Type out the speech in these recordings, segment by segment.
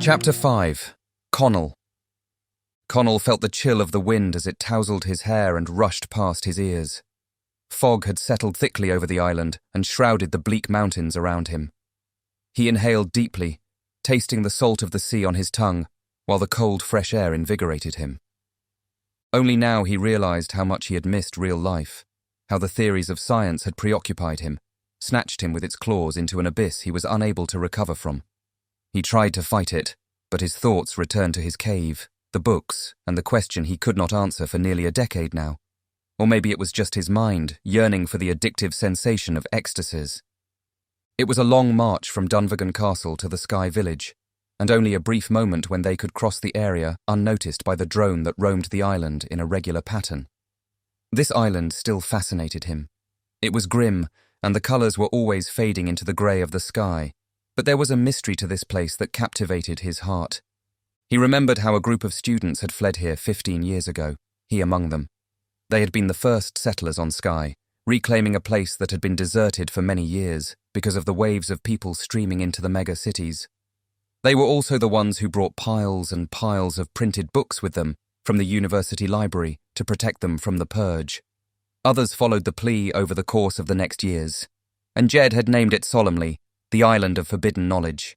Chapter 5. Conall. Conall felt the chill of the wind as it tousled his hair and rushed past his ears. Fog had settled thickly over the island and shrouded the bleak mountains around him. He inhaled deeply, tasting the salt of the sea on his tongue, while the cold, fresh air invigorated him. Only now he realized how much he had missed real life, how the theories of science had preoccupied him, snatched him with its claws into an abyss he was unable to recover from. He tried to fight it, but his thoughts returned to his cave, the books, and the question he could not answer for nearly a decade now. Or maybe it was just his mind, yearning for the addictive sensation of ecstasies. It was a long march from Dunvegan Castle to the Sky Village, and only a brief moment when they could cross the area unnoticed by the drone that roamed the island in a regular pattern. This island still fascinated him. It was grim, and the colours were always fading into the grey of the sky, but there was a mystery to this place that captivated his heart. He remembered how a group of students had fled here 15 years ago, he among them. They had been the first settlers on Skye, reclaiming a place that had been deserted for many years because of the waves of people streaming into the mega-cities. They were also the ones who brought piles and piles of printed books with them from the university library to protect them from the purge. Others followed the plea over the course of the next years, and Jed had named it solemnly, the Island of Forbidden Knowledge.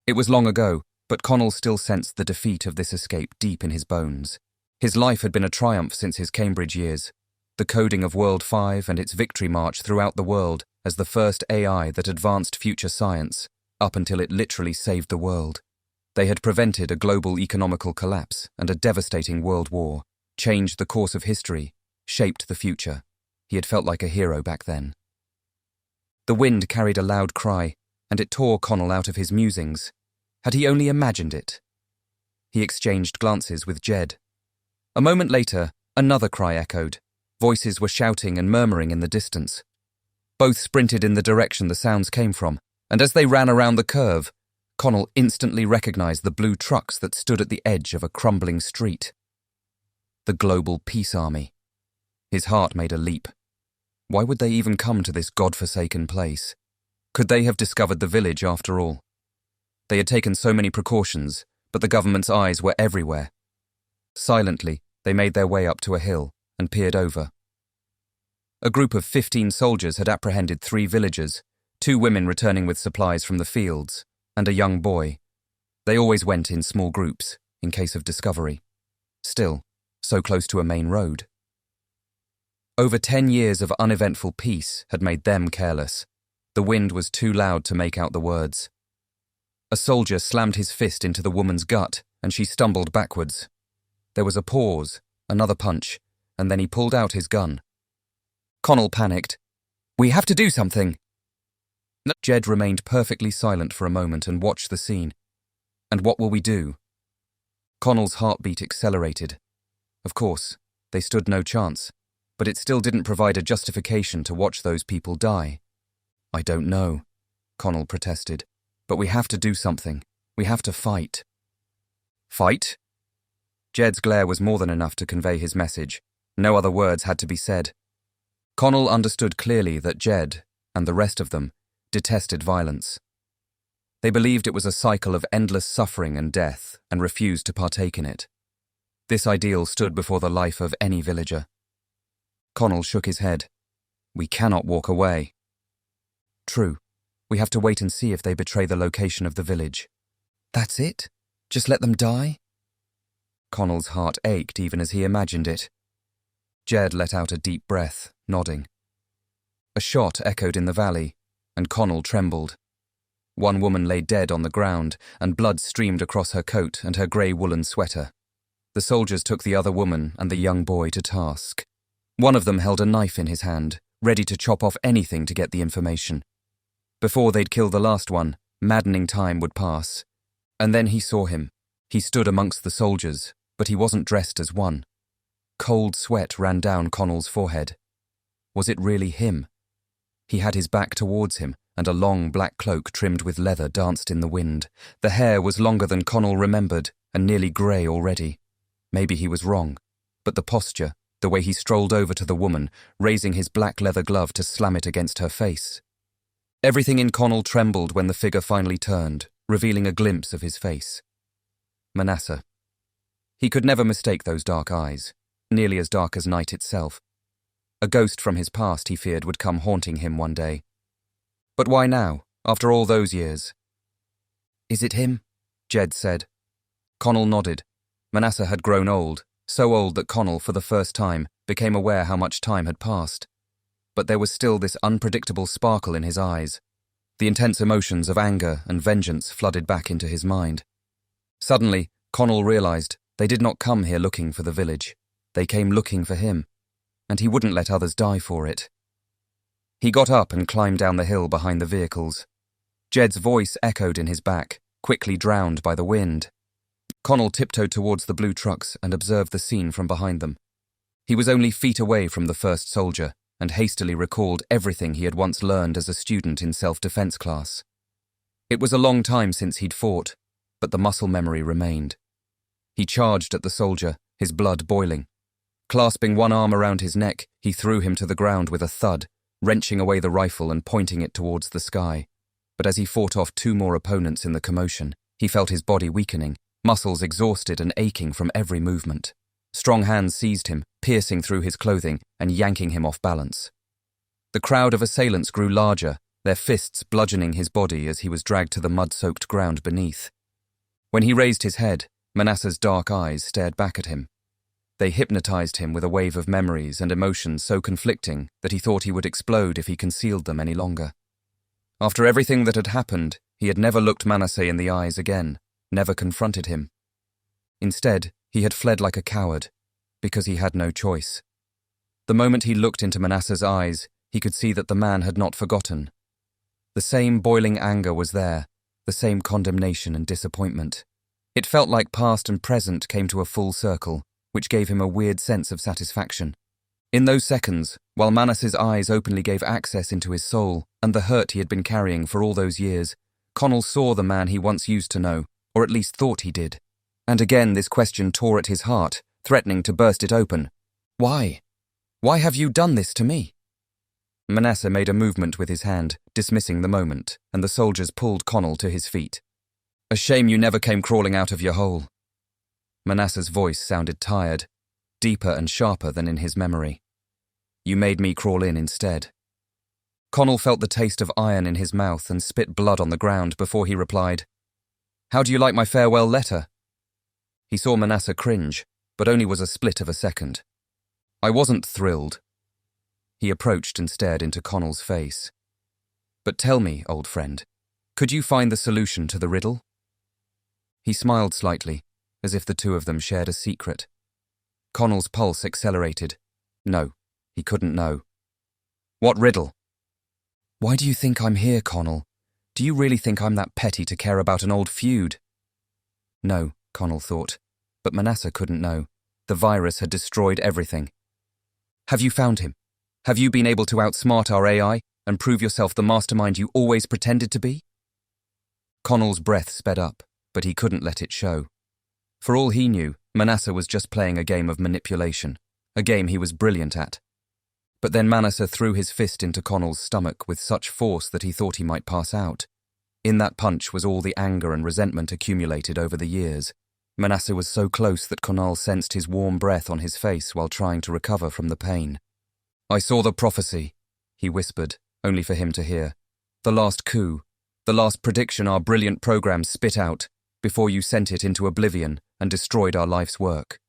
It was long ago, but Conall still sensed the defeat of this escape deep in his bones. His life had been a triumph since his Cambridge years, the coding of World 5 and its victory march throughout the world as the first AI that advanced future science, up until it literally saved the world. They had prevented a global economical collapse and a devastating world war, changed the course of history, shaped the future. He had felt like a hero back then. The wind carried a loud cry, and it tore Conall out of his musings. Had he only imagined it? He exchanged glances with Jed. A moment later, another cry echoed. Voices were shouting and murmuring in the distance. Both sprinted in the direction the sounds came from, and as they ran around the curve, Conall instantly recognized the blue trucks that stood at the edge of a crumbling street. The Global Peace Army. His heart made a leap. Why would they even come to this godforsaken place? Could they have discovered the village after all? They had taken so many precautions, but the government's eyes were everywhere. Silently, they made their way up to a hill and peered over. A group of 15 soldiers had apprehended 3 villagers, 2 women returning with supplies from the fields, and a young boy. They always went in small groups, in case of discovery. Still, so close to a main road. Over 10 years of uneventful peace had made them careless. The wind was too loud to make out the words. A soldier slammed his fist into the woman's gut, and she stumbled backwards. There was a pause, another punch, and then he pulled out his gun. Conall panicked. "We have to do something." Jed remained perfectly silent for a moment and watched the scene. "And what will we do?" Conall's heartbeat accelerated. Of course, they stood no chance, but it still didn't provide a justification to watch those people die. "I don't know," Conall protested, "but we have to do something. We have to fight." "Fight?" Jed's glare was more than enough to convey his message. No other words had to be said. Conall understood clearly that Jed, and the rest of them, detested violence. They believed it was a cycle of endless suffering and death and refused to partake in it. This ideal stood before the life of any villager. Conall shook his head. "We cannot walk away." "True. We have to wait and see if they betray the location of the village." "That's it? Just let them die?" Connell's heart ached even as he imagined it. Jed let out a deep breath, nodding. A shot echoed in the valley, and Conall trembled. One woman lay dead on the ground, and blood streamed across her coat and her grey woolen sweater. The soldiers took the other woman and the young boy to task. One of them held a knife in his hand, ready to chop off anything to get the information. Before they'd kill the last one, maddening time would pass. And then he saw him. He stood amongst the soldiers, but he wasn't dressed as one. Cold sweat ran down Connell's forehead. Was it really him? He had his back towards him, and a long black cloak trimmed with leather danced in the wind. The hair was longer than Conall remembered, and nearly grey already. Maybe he was wrong, but the posture, the way he strolled over to the woman, raising his black leather glove to slam it against her face. Everything in Conall trembled when the figure finally turned, revealing a glimpse of his face. Manasseh. He could never mistake those dark eyes, nearly as dark as night itself. A ghost from his past, he feared, would come haunting him one day. But why now, after all those years? "Is it him?" Jed said. Conall nodded. Manasseh had grown old, so old that Conall, for the first time, became aware how much time had passed. But there was still this unpredictable sparkle in his eyes. The intense emotions of anger and vengeance flooded back into his mind. Suddenly, Conall realized they did not come here looking for the village. They came looking for him, and he wouldn't let others die for it. He got up and climbed down the hill behind the vehicles. Jed's voice echoed in his back, quickly drowned by the wind. Conall tiptoed towards the blue trucks and observed the scene from behind them. He was only feet away from the first soldier and hastily recalled everything he had once learned as a student in self-defense class. It was a long time since he'd fought, but the muscle memory remained. He charged at the soldier, his blood boiling. Clasping one arm around his neck, he threw him to the ground with a thud, wrenching away the rifle and pointing it towards the sky. But as he fought off two more opponents in the commotion, he felt his body weakening, muscles exhausted and aching from every movement. Strong hands seized him, piercing through his clothing and yanking him off balance. The crowd of assailants grew larger, their fists bludgeoning his body as he was dragged to the mud-soaked ground beneath. When he raised his head, Manasseh's dark eyes stared back at him. They hypnotized him with a wave of memories and emotions so conflicting that he thought he would explode if he concealed them any longer. After everything that had happened, he had never looked Manasseh in the eyes again, never confronted him. Instead, he had fled like a coward, because he had no choice. The moment he looked into Manasseh's eyes, he could see that the man had not forgotten. The same boiling anger was there, the same condemnation and disappointment. It felt like past and present came to a full circle, which gave him a weird sense of satisfaction. In those seconds, while Manasseh's eyes openly gave access into his soul and the hurt he had been carrying for all those years, Conall saw the man he once used to know, or at least thought he did. And again this question tore at his heart, threatening to burst it open. Why? Why have you done this to me? Manasseh made a movement with his hand, dismissing the moment, and the soldiers pulled Conall to his feet. A shame you never came crawling out of your hole. Manasseh's voice sounded tired, deeper and sharper than in his memory. You made me crawl in instead. Conall felt the taste of iron in his mouth and spit blood on the ground before he replied, How do you like my farewell letter? He saw Manasseh cringe, but only was a split of a second. I wasn't thrilled. He approached and stared into Conall's face. But tell me, old friend, could you find the solution to the riddle? He smiled slightly, as if the two of them shared a secret. Conall's pulse accelerated. No, he couldn't know. What riddle? Why do you think I'm here, Conall? Do you really think I'm that petty to care about an old feud? No, Conall thought, but Manasseh couldn't know. The virus had destroyed everything. Have you found him? Have you been able to outsmart our AI and prove yourself the mastermind you always pretended to be? Conall's breath sped up, but he couldn't let it show. For all he knew, Manasseh was just playing a game of manipulation, a game he was brilliant at. But then Manasseh threw his fist into Conall's stomach with such force that he thought he might pass out. In that punch was all the anger and resentment accumulated over the years. Manasseh was so close that Conall sensed his warm breath on his face while trying to recover from the pain. I saw the prophecy, he whispered, only for him to hear. The last coup, the last prediction our brilliant program spit out, before you sent it into oblivion and destroyed our life's work.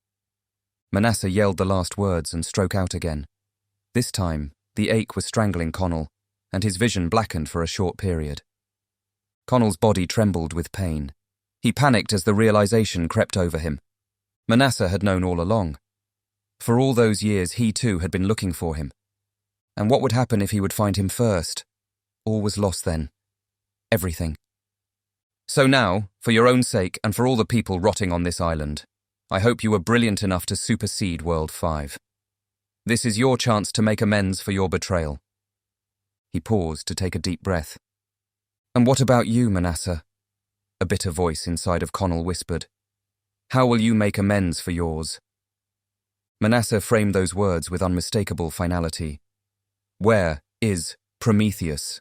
Manasseh yelled the last words and stroke out again. This time, the ache was strangling Conall, and his vision blackened for a short period. Conall's body trembled with pain. He panicked as the realization crept over him. Manasseh had known all along. For all those years, he too had been looking for him. And what would happen if he would find him first? All was lost then. Everything. So now, for your own sake and for all the people rotting on this island, I hope you were brilliant enough to supersede World 5. This is your chance to make amends for your betrayal. He paused to take a deep breath. And what about you, Manasseh? A bitter voice inside of Conall whispered. How will you make amends for yours? Manasseh framed those words with unmistakable finality. Where is Prometheus?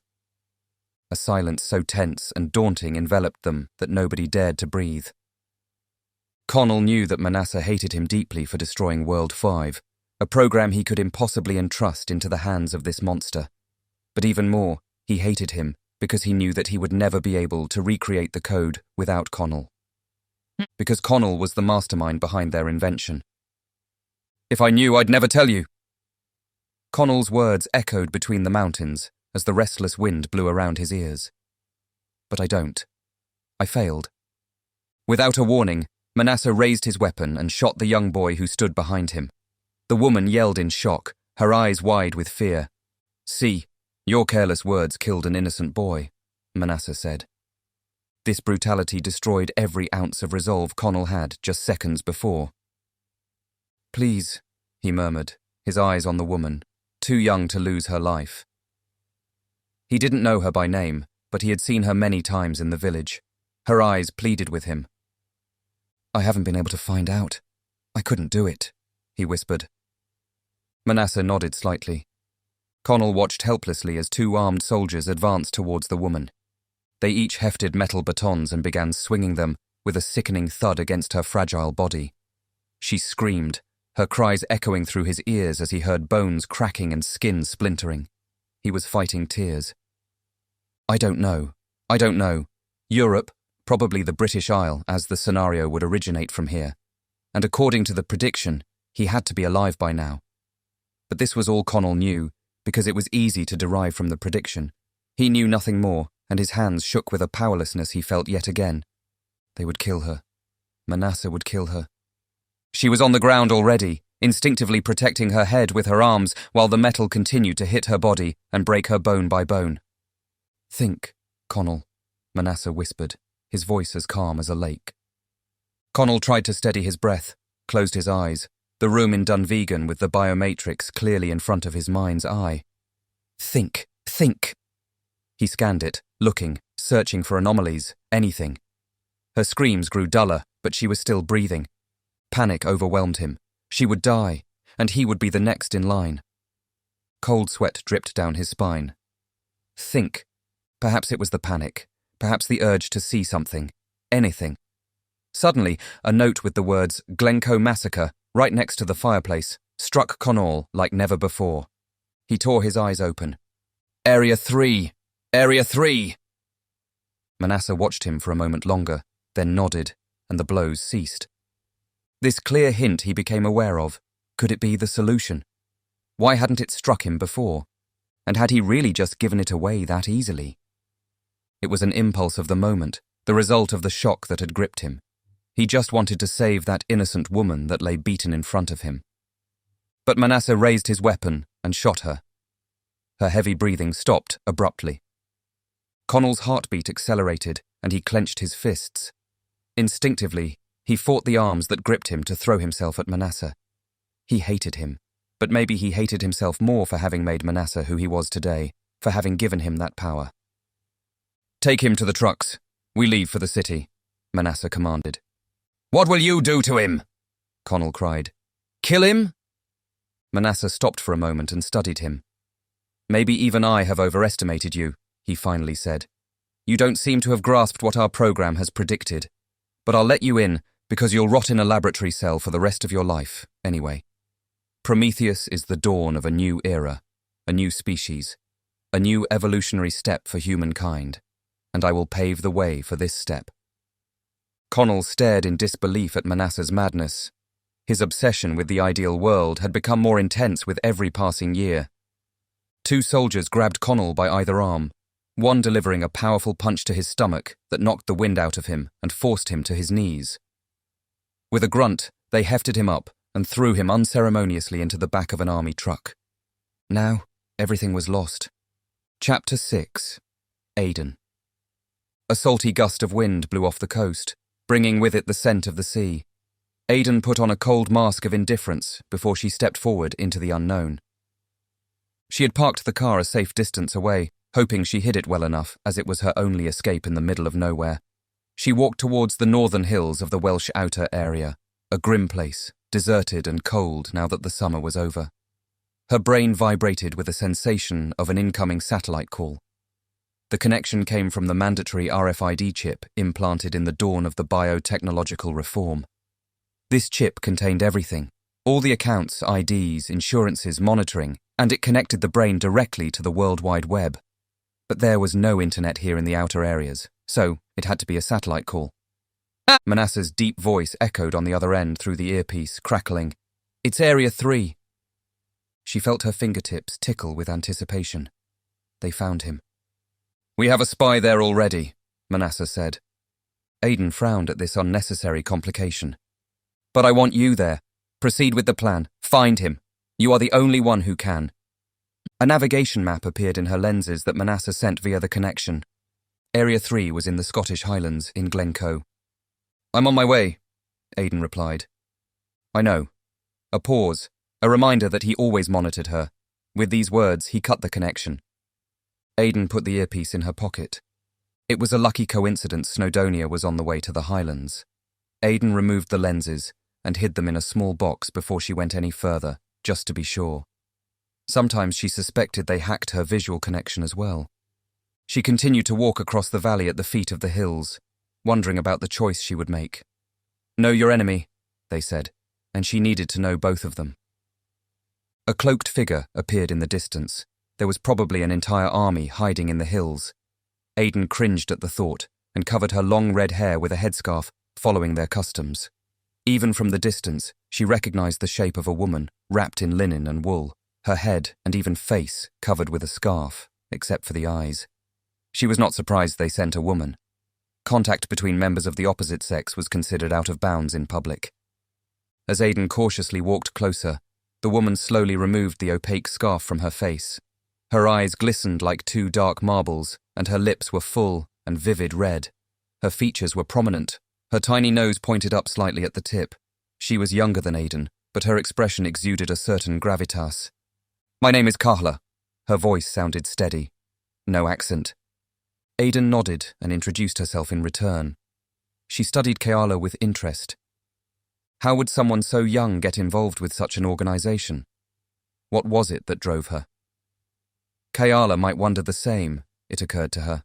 A silence so tense and daunting enveloped them that nobody dared to breathe. Conall knew that Manasseh hated him deeply for destroying World 5, a program he could impossibly entrust into the hands of this monster. But even more, he hated him because he knew that he would never be able to recreate the code without Conall. Because Conall was the mastermind behind their invention. "If I knew, I'd never tell you." Conall's words echoed between the mountains as the restless wind blew around his ears. "But I don't. I failed." Without a warning, Manasseh raised his weapon and shot the young boy who stood behind him. The woman yelled in shock, her eyes wide with fear. "See, your careless words killed an innocent boy," Manasseh said. This brutality destroyed every ounce of resolve Conall had just seconds before. "Please," he murmured, his eyes on the woman, too young to lose her life. He didn't know her by name, but he had seen her many times in the village. Her eyes pleaded with him. "I haven't been able to find out. I couldn't do it," he whispered. Manasseh nodded slightly. Conall watched helplessly as two armed soldiers advanced towards the woman. They each hefted metal batons and began swinging them with a sickening thud against her fragile body. She screamed, her cries echoing through his ears as he heard bones cracking and skin splintering. He was fighting tears. I don't know. Europe, probably the British Isle, as the scenario would originate from here. And according to the prediction, he had to be alive by now. But this was all Conall knew, because it was easy to derive from the prediction. He knew nothing more, and his hands shook with a powerlessness he felt yet again. They would kill her. Manasseh would kill her. She was on the ground already, instinctively protecting her head with her arms while the metal continued to hit her body and break her bone by bone. "Think, Conall," Manasseh whispered, his voice as calm as a lake. Conall tried to steady his breath, closed his eyes, the room in Dunvegan with the biomatrix clearly in front of his mind's eye. Think. He scanned it, looking, searching for anomalies, anything. Her screams grew duller, but she was still breathing. Panic overwhelmed him. She would die, and he would be the next in line. Cold sweat dripped down his spine. Think. Perhaps it was the panic, perhaps the urge to see something, anything. Suddenly, a note with the words "Glencoe Massacre" right next to the fireplace struck Conall like never before. He tore his eyes open. Area 3! Area 3! Manasseh watched him for a moment longer, then nodded, and the blows ceased. This clear hint he became aware of. Could it be the solution? Why hadn't it struck him before? And had he really just given it away that easily? It was an impulse of the moment, the result of the shock that had gripped him. He just wanted to save that innocent woman that lay beaten in front of him. But Manasseh raised his weapon and shot her. Her heavy breathing stopped abruptly. Conall's heartbeat accelerated and he clenched his fists. Instinctively, he fought the arms that gripped him to throw himself at Manasseh. He hated him, but maybe he hated himself more for having made Manasseh who he was today, for having given him that power. "Take him to the trucks. We leave for the city," Manasseh commanded. "What will you do to him?" Conall cried. "Kill him?" Manasseh stopped for a moment and studied him. "Maybe even I have overestimated you," he finally said. "You don't seem to have grasped what our program has predicted. But I'll let you in because you'll rot in a laboratory cell for the rest of your life, anyway. Prometheus is the dawn of a new era, a new species, a new evolutionary step for humankind, and I will pave the way for this step." Conall stared in disbelief at Manasseh's madness. His obsession with the ideal world had become more intense with every passing year. Two soldiers grabbed Conall by either arm, one delivering a powerful punch to his stomach that knocked the wind out of him and forced him to his knees. With a grunt, they hefted him up and threw him unceremoniously into the back of an army truck. Now, everything was lost. Chapter 6. Aden. A salty gust of wind blew off the coast, bringing with it the scent of the sea. Aden put on a cold mask of indifference before she stepped forward into the unknown. She had parked the car a safe distance away, hoping she hid it well enough as it was her only escape in the middle of nowhere. She walked towards the northern hills of the Welsh outer area, a grim place, deserted and cold now that the summer was over. Her brain vibrated with a sensation of an incoming satellite call. The connection came from the mandatory RFID chip implanted in the dawn of the biotechnological reform. This chip contained everything, all the accounts, IDs, insurances, monitoring, and it connected the brain directly to the World Wide Web. But there was no internet here in the outer areas, so it had to be a satellite call. Manasseh's deep voice echoed on the other end through the earpiece, crackling. "It's Area 3. She felt her fingertips tickle with anticipation. They found him. "We have a spy there already," Manasseh said. Aidan frowned at this unnecessary complication. "But I want you there. Proceed with the plan. Find him. You are the only one who can." A navigation map appeared in her lenses that Manasseh sent via the connection. Area 3 was in the Scottish Highlands, in Glencoe. "I'm on my way," Aidan replied. "I know." A pause, a reminder that he always monitored her. With these words, he cut the connection. Aidan put the earpiece in her pocket. It was a lucky coincidence Snowdonia was on the way to the Highlands. Aidan removed the lenses and hid them in a small box before she went any further, just to be sure. Sometimes she suspected they hacked her visual connection as well. She continued to walk across the valley at the feet of the hills, wondering about the choice she would make. "Know your enemy," they said, and she needed to know both of them. A cloaked figure appeared in the distance. There was probably an entire army hiding in the hills. Aidan cringed at the thought and covered her long red hair with a headscarf, following their customs. Even from the distance, she recognized the shape of a woman, wrapped in linen and wool, her head and even face covered with a scarf, except for the eyes. She was not surprised they sent a woman. Contact between members of the opposite sex was considered out of bounds in public. As Aidan cautiously walked closer, the woman slowly removed the opaque scarf from her face. Her eyes glistened like two dark marbles, and her lips were full and vivid red. Her features were prominent. Her tiny nose pointed up slightly at the tip. She was younger than Aidan, but her expression exuded a certain gravitas. "My name is Carla." Her voice sounded steady. No accent. Aidan nodded and introduced herself in return. She studied Keala with interest. How would someone so young get involved with such an organization? What was it that drove her? Keala might wonder the same, it occurred to her.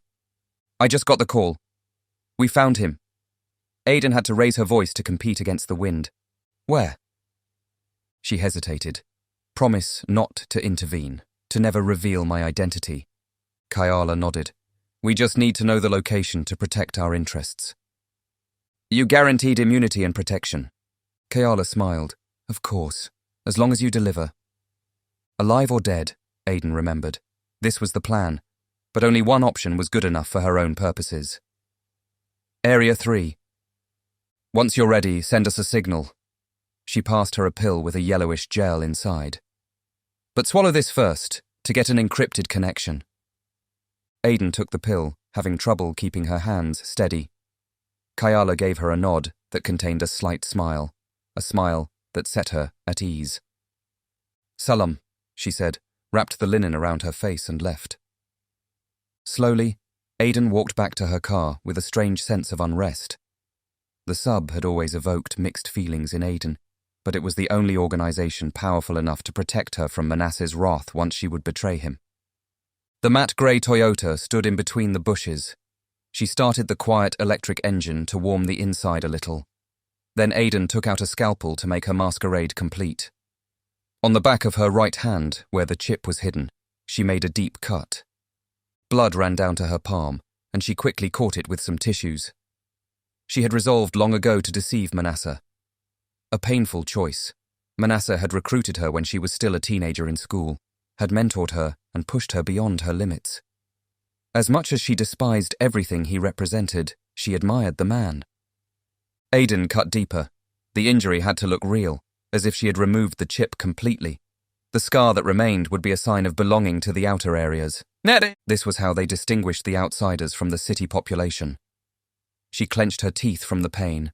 "I just got the call. We found him." Aidan had to raise her voice to compete against the wind. "Where?" She hesitated. "Promise not to intervene, to never reveal my identity." Keala nodded. "We just need to know the location to protect our interests." "You guaranteed immunity and protection." Keala smiled. "Of course, as long as you deliver." Alive or dead, Aidan remembered. This was the plan, but only one option was good enough for her own purposes. Area 3. "Once you're ready, send us a signal." She passed her a pill with a yellowish gel inside. "But swallow this first, to get an encrypted connection." Aidan took the pill, having trouble keeping her hands steady. Keala gave her a nod that contained a slight smile, a smile that set her at ease. "Salam," she said, wrapped the linen around her face and left. Slowly, Aidan walked back to her car with a strange sense of unrest. The sub had always evoked mixed feelings in Aidan, but it was the only organization powerful enough to protect her from Manasseh's wrath once she would betray him. The matte grey Toyota stood in between the bushes. She started the quiet electric engine to warm the inside a little. Then Aidan took out a scalpel to make her masquerade complete. On the back of her right hand, where the chip was hidden, she made a deep cut. Blood ran down to her palm, and she quickly caught it with some tissues. She had resolved long ago to deceive Manasseh. A painful choice. Manasseh had recruited her when she was still a teenager in school, had mentored her and pushed her beyond her limits. As much as she despised everything he represented, she admired the man. Aidan cut deeper. The injury had to look real, as if she had removed the chip completely. The scar that remained would be a sign of belonging to the outer areas. This was how they distinguished the outsiders from the city population. She clenched her teeth from the pain.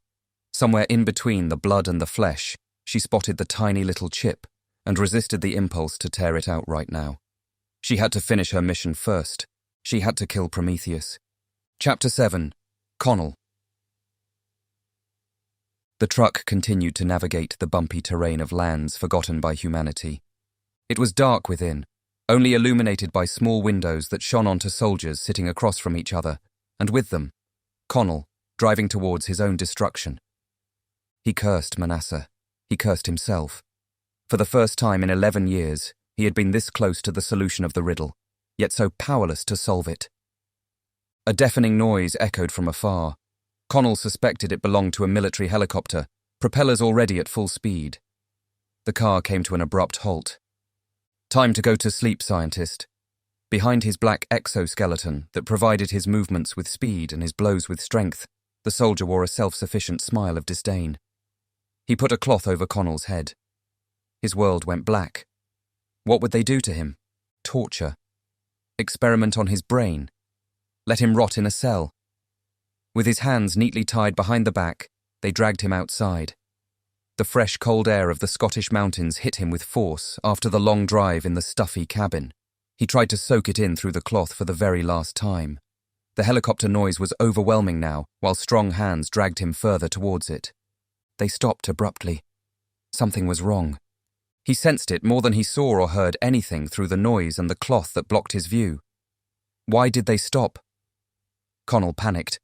Somewhere in between the blood and the flesh, she spotted the tiny little chip and resisted the impulse to tear it out right now. She had to finish her mission first. She had to kill Prometheus. Chapter 7. Conall. The truck continued to navigate the bumpy terrain of lands forgotten by humanity. It was dark within, only illuminated by small windows that shone onto soldiers sitting across from each other, and with them, Conall, driving towards his own destruction. He cursed Manasseh. He cursed himself. For the first time in 11 years, he had been this close to the solution of the riddle, yet so powerless to solve it. A deafening noise echoed from afar. Conall suspected it belonged to a military helicopter, propellers already at full speed. The car came to an abrupt halt. Time to go to sleep, scientist. Behind his black exoskeleton that provided his movements with speed and his blows with strength, the soldier wore a self-sufficient smile of disdain. He put a cloth over Conall's head. His world went black. What would they do to him? Torture. Experiment on his brain. Let him rot in a cell. With his hands neatly tied behind the back, they dragged him outside. The fresh, cold air of the Scottish mountains hit him with force after the long drive in the stuffy cabin. He tried to soak it in through the cloth for the very last time. The helicopter noise was overwhelming now, while strong hands dragged him further towards it. They stopped abruptly. Something was wrong. He sensed it more than he saw or heard anything through the noise and the cloth that blocked his view. Why did they stop? Conall panicked.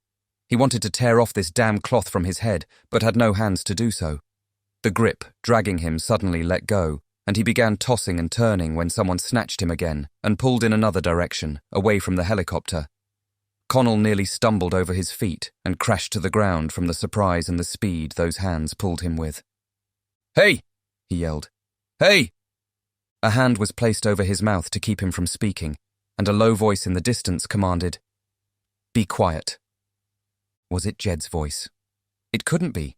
He wanted to tear off this damn cloth from his head, but had no hands to do so. The grip, dragging him, suddenly let go, and he began tossing and turning when someone snatched him again and pulled in another direction, away from the helicopter. Conall nearly stumbled over his feet and crashed to the ground from the surprise and the speed those hands pulled him with. "Hey!" he yelled. "Hey!" A hand was placed over his mouth to keep him from speaking, and a low voice in the distance commanded, "Be quiet." Was it Jed's voice? It couldn't be.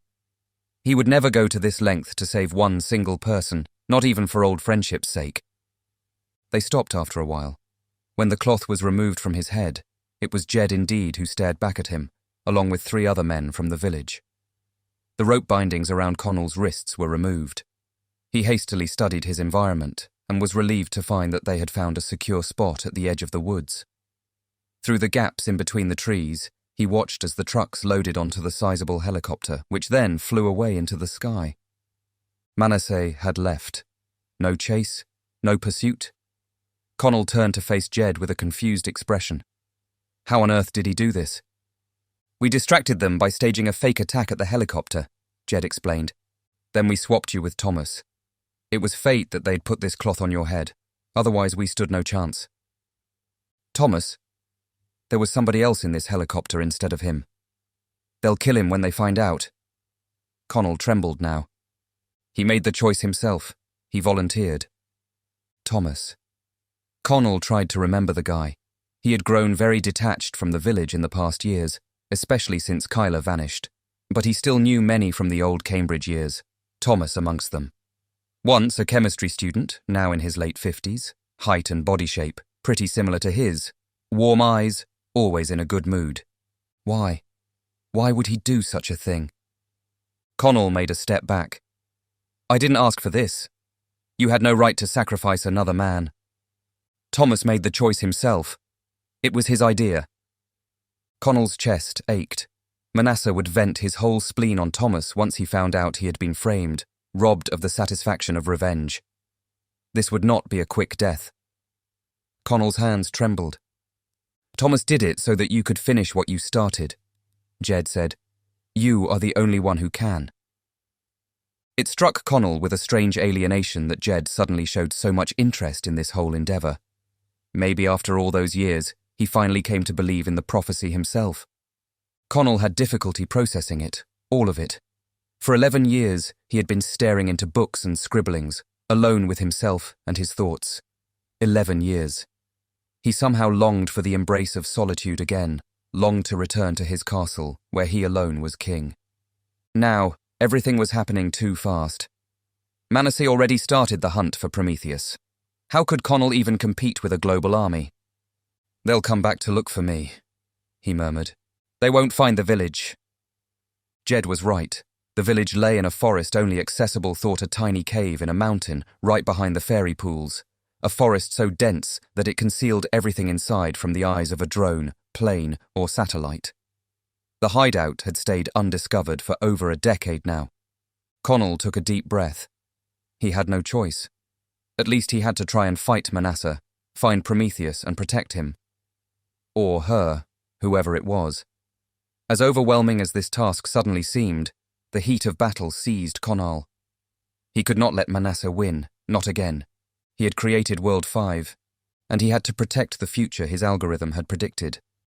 He would never go to this length to save one single person, not even for old friendship's sake. They stopped after a while. When the cloth was removed from his head, it was Jed indeed who stared back at him, along with 3 other men from the village. The rope bindings around Conall's wrists were removed. He hastily studied his environment and was relieved to find that they had found a secure spot at the edge of the woods. Through the gaps in between the trees, he watched as the trucks loaded onto the sizable helicopter, which then flew away into the sky. Manasseh had left. No chase, no pursuit. Conall turned to face Jed with a confused expression. How on earth did he do this? "We distracted them by staging a fake attack at the helicopter," Jed explained. "Then we swapped you with Thomas. It was fate that they'd put this cloth on your head. Otherwise we stood no chance." "Thomas? There was somebody else in this helicopter instead of him. They'll kill him when they find out." Conall trembled now. He made the choice himself. He volunteered. Thomas. Conall tried to remember the guy. He had grown very detached from the village in the past years, especially since Kyla vanished. But he still knew many from the old Cambridge years, Thomas amongst them. Once a chemistry student, now in his late 50s, height and body shape, pretty similar to his, warm eyes, always in a good mood. Why? Why would he do such a thing? Conall made a step back. "I didn't ask for this. You had no right to sacrifice another man. Thomas made the choice himself. It was his idea." Connell's chest ached. Manasseh would vent his whole spleen on Thomas once he found out he had been framed, robbed of the satisfaction of revenge. This would not be a quick death. Connell's hands trembled. "Thomas did it so that you could finish what you started," Jed said. "You are the only one who can." It struck Conall with a strange alienation that Jed suddenly showed so much interest in this whole endeavour. Maybe after all those years, he finally came to believe in the prophecy himself. Conall had difficulty processing it, all of it. For 11 years, he had been staring into books and scribblings, alone with himself and his thoughts. 11 years. He somehow longed for the embrace of solitude again, longed to return to his castle, where he alone was king. Now, everything was happening too fast. Manasseh already started the hunt for Prometheus. How could Conall even compete with a global army? "They'll come back to look for me," he murmured. "They won't find the village." Jed was right. The village lay in a forest only accessible thought a tiny cave in a mountain right behind the fairy pools. A forest so dense that it concealed everything inside from the eyes of a drone, plane, or satellite. The hideout had stayed undiscovered for over a decade now. Conall took a deep breath. He had no choice. At least he had to try and fight Manasseh, find Prometheus and protect him. Or her, whoever it was. As overwhelming as this task suddenly seemed, the heat of battle seized Conall. He could not let Manasseh win, not again. He had created World 5, and he had to protect the future his algorithm had predicted.